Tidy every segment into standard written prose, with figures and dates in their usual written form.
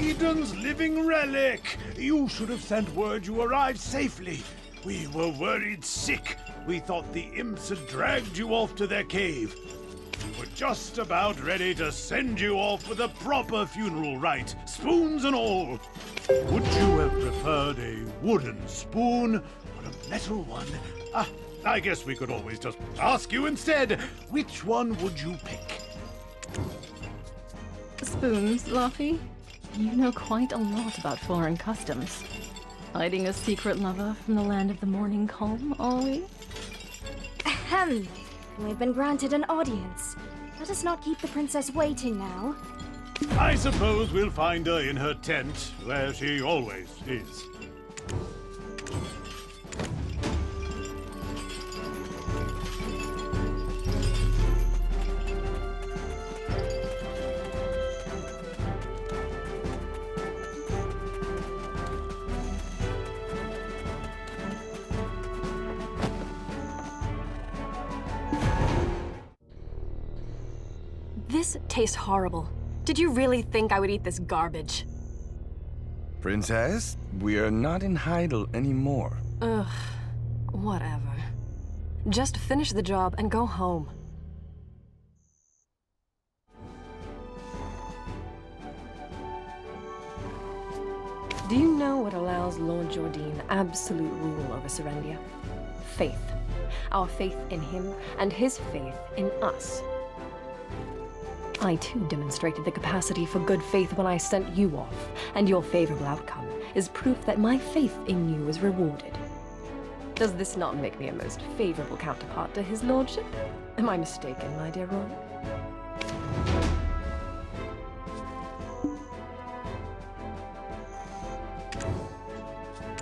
Eden's living relic! You should have sent word you arrived safely. We were worried sick. We thought the imps had dragged you off to their cave. We're just about ready to send you off with a proper funeral rite, spoons and all. Would you have preferred a wooden spoon or a metal one? I guess we could always just ask you instead. Which one would you pick? Spoons, Luffy? You know quite a lot about foreign customs. Hiding a secret lover from the land of the morning calm, are we? Ahem. We've been granted an audience. Let us not keep the princess waiting now. I suppose we'll find her in her tent, where she always is. This tastes horrible. Did you really think I would eat this garbage? Princess, we are not in Heidel anymore. Ugh, whatever. Just finish the job and go home. Do you know what allows Lord Jordine absolute rule over Serendia? Faith. Our faith in him and his faith in us. I too demonstrated the capacity for good faith when I sent you off, and your favorable outcome is proof that my faith in you is rewarded. Does this not make me a most favorable counterpart to his lordship? Am I mistaken, my dear Roy?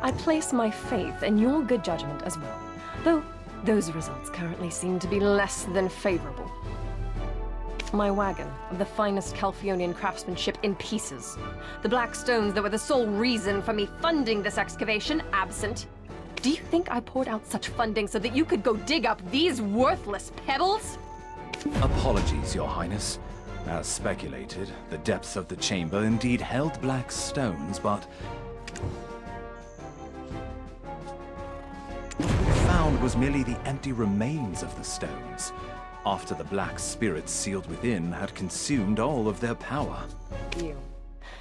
I place my faith in your good judgment as well, though those results currently seem to be less than favorable. My wagon of the finest Calphionian craftsmanship in pieces. The black stones that were the sole reason for me funding this excavation absent. Do you think I poured out such funding so that you could go dig up these worthless pebbles? Apologies, Your Highness. As speculated, the depths of the chamber indeed held black stones, but what we found was merely the empty remains of the stones, after the black spirits sealed within had consumed all of their power.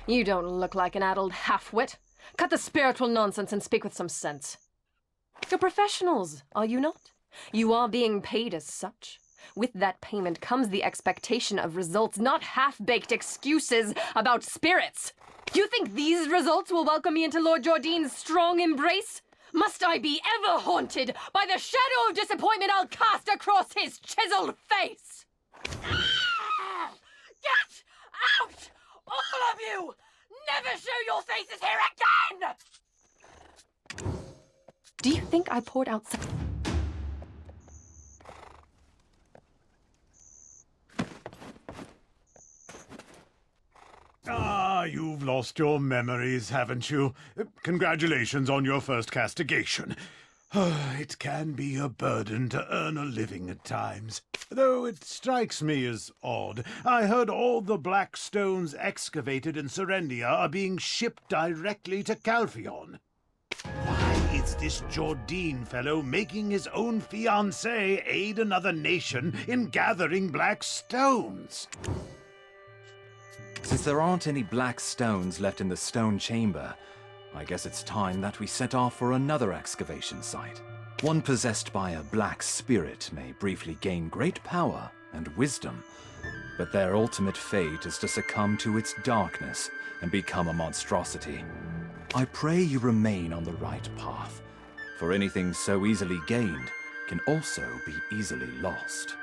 You don't look like an addled half-wit. Cut the spiritual nonsense and speak with some sense. You're professionals, are you not? You are being paid as such. With that payment comes the expectation of results, not half-baked excuses about spirits. You think these results will welcome me into Lord Jordine's strong embrace? Must I be ever haunted by the shadow of disappointment I'll cast across his chiseled face? Ah! Get out! All of you! Never show your faces here again! Do you think I poured out some... You've lost your memories, haven't you? Congratulations on your first castigation. It can be a burden to earn a living at times. Though it strikes me as odd. I heard all the black stones excavated in Serendia are being shipped directly to Calphion. Why is this Jordine fellow making his own fiancée aid another nation in gathering black stones? Since there aren't any black stones left in the stone chamber, I guess it's time that we set off for another excavation site. One possessed by a black spirit may briefly gain great power and wisdom, but their ultimate fate is to succumb to its darkness and become a monstrosity. I pray you remain on the right path, for anything so easily gained can also be easily lost.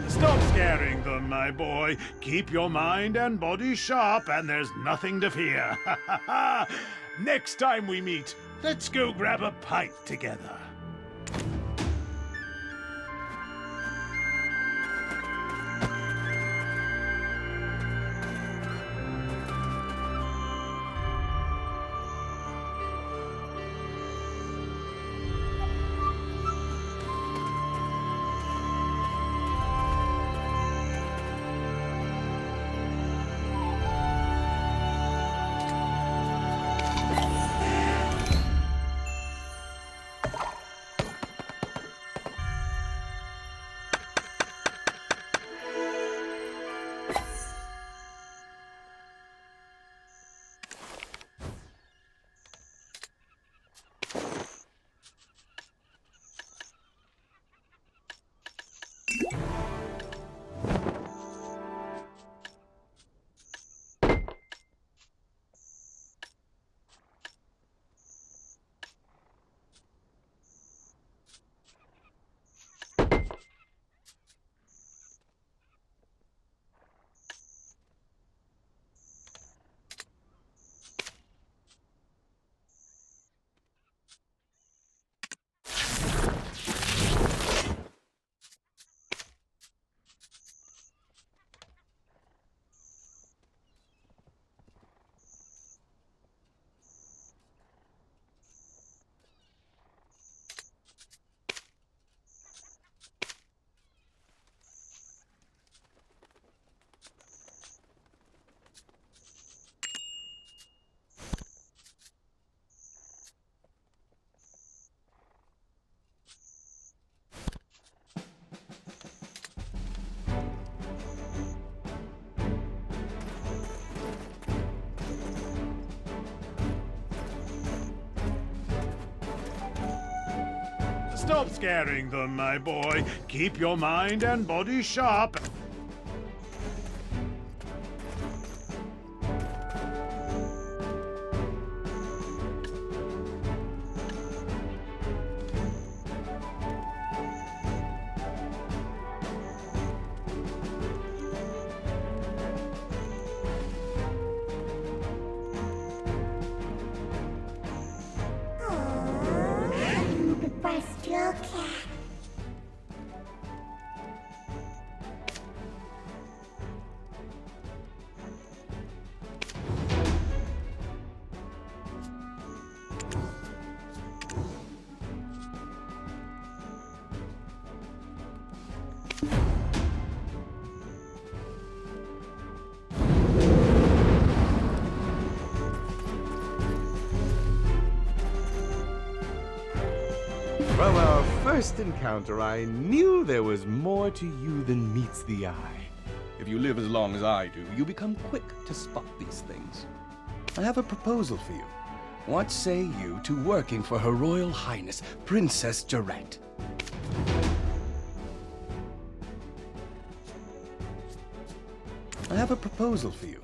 Stop scaring them, my boy. Keep your mind and body sharp, and there's nothing to fear. Next time we meet, let's go grab a pint together. Stop scaring them, my boy. Keep your mind and body sharp. Bustro cat. From our first encounter, I knew there was more to you than meets the eye. If you live as long as I do, you become quick to spot these things. I have a proposal for you. What say you to working for Her Royal Highness, Princess Jarrett? I have a proposal for you.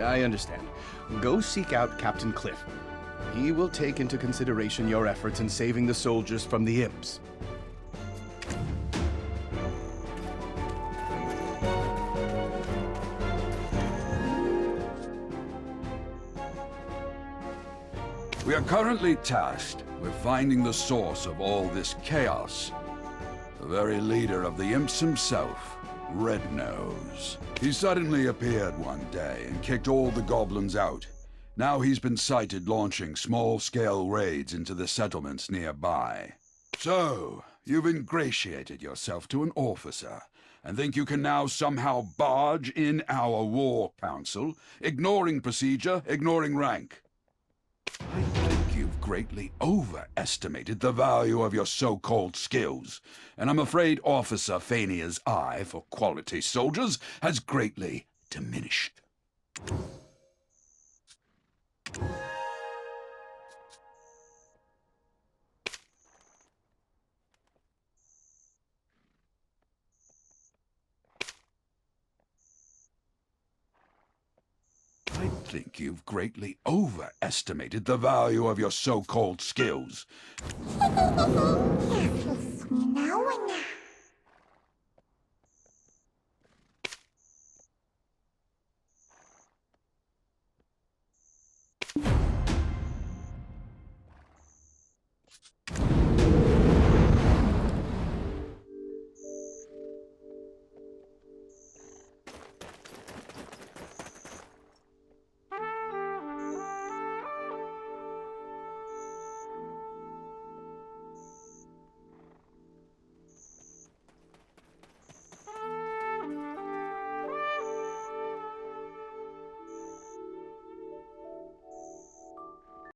I understand. Go seek out Captain Cliff. He will take into consideration your efforts in saving the soldiers from the imps. We are currently tasked with finding the source of all this chaos. The very leader of the imps himself, Red Nose. He suddenly appeared one day and kicked all the goblins out. Now he's been sighted launching small-scale raids into the settlements nearby. So, you've ingratiated yourself to an officer, and think you can now somehow barge in our war council, ignoring procedure, ignoring rank. I think you've greatly overestimated the value of your so-called skills, and I'm afraid Officer Fania's eye for quality soldiers has greatly diminished. I think you've greatly overestimated the value of your so-called skills. Now.